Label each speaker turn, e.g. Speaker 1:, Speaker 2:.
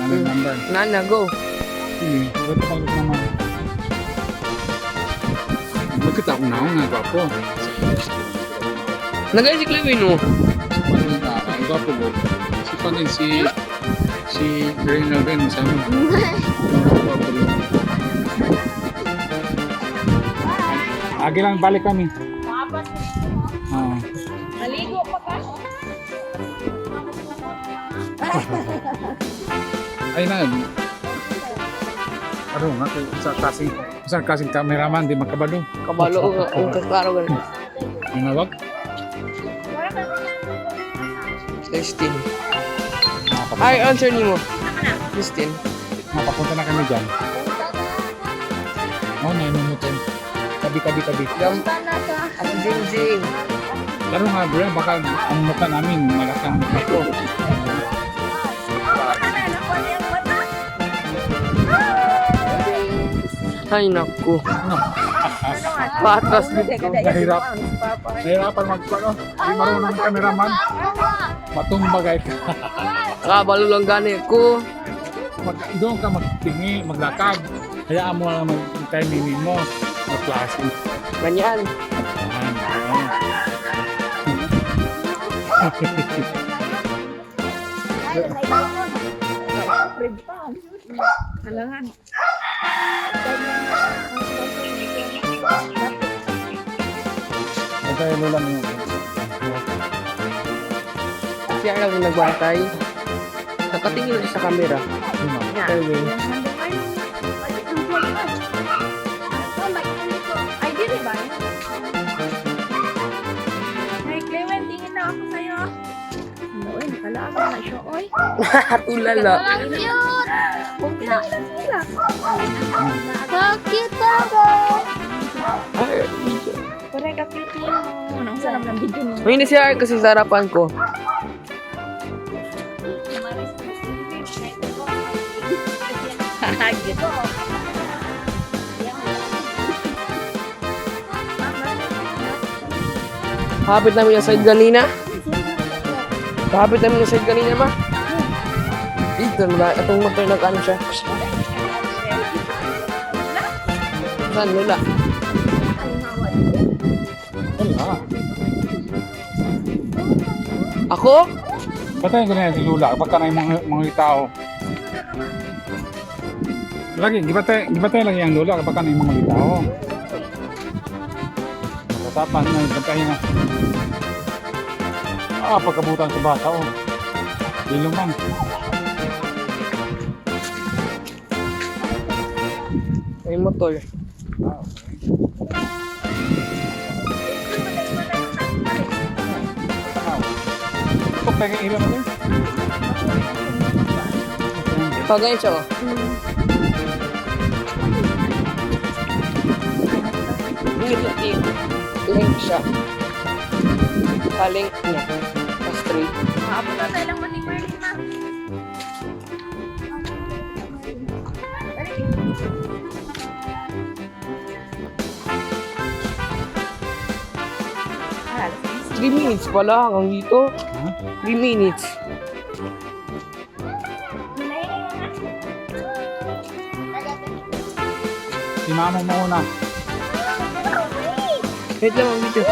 Speaker 1: Nanay number.
Speaker 2: Nana, go.
Speaker 1: Sige, huwag ka palit naman. Bakit ako na nga gwapo?
Speaker 2: Nagay si Chloe, no?
Speaker 1: Parang ka, ang gwapo ko. Si Pangin, si Reynald din, sama. Gwapo rin. Agi lang, balik kami. Ah.
Speaker 3: Naligo pa ka?
Speaker 1: Ay na, ano nga, sa kasing cameraman, di makabalo.
Speaker 2: Kabalo, ang kaklaro ganun.
Speaker 1: Manawag?
Speaker 2: 16. Ay, answer niyo mo. 16.
Speaker 1: Mapapunta na kami dyan. Oh, nainumutin. Tabi.
Speaker 2: Ang jing-jing.
Speaker 1: Laro nga bro, baka ang mukha namin, malakang mukha ko.
Speaker 2: Ay, naku.
Speaker 1: Ano?
Speaker 2: Patas dito.
Speaker 1: Nahirapan magpano. Hindi marunong cameraman. Matumbagay ka.
Speaker 2: Kabalo lang gani ko.
Speaker 1: Doon ka magtingi, maglakad. Hayaan mo lang mag-timing mo. Mag-klase.
Speaker 2: Ganyan.
Speaker 3: Halangan.
Speaker 1: Ito yung lula mo.
Speaker 2: Siya lang yung nagbantay. Nakatingin lang sa camera. Anyway.
Speaker 3: Ay, di ba? Ay, Clement, tingin na ako sa'yo. Oy, nakalaag na siya, oy.
Speaker 2: Tulala.
Speaker 3: Okay na sila.
Speaker 4: Bakit ako?
Speaker 2: Ay,
Speaker 3: Pare, ka-cute mo. Anong sarap ng video mo?
Speaker 2: may hindi siya kasi sa harapan ko.
Speaker 3: Gitu.
Speaker 2: Kapit namin yung side kanina. Kapit namin yung side kanina, ma. Dito, itong motor nag-ano siya. Saan, lula?
Speaker 1: Wala.
Speaker 2: Ako?
Speaker 1: Patayin ko na yan si Lula. Pagka na yung mga tao. Lagi, gibatayin lagi ang Lula kapag ka na yung mga tao. Kasapan na, pagkain na. Pagkabutan sa bata, oh. Ilong man.
Speaker 2: May motor.
Speaker 1: Kung pwede ilaw mo din.
Speaker 2: Pagayin siya, oh. Link siya. Palink niya. Pa-straight.
Speaker 3: Maabot na tayo lang man ni Merlin, ma. Ah,
Speaker 2: 3 minutes pala hanggang dito.
Speaker 1: Ha?
Speaker 2: 3 minutes.
Speaker 1: Si mama mo muna.
Speaker 2: Wait lang, dito.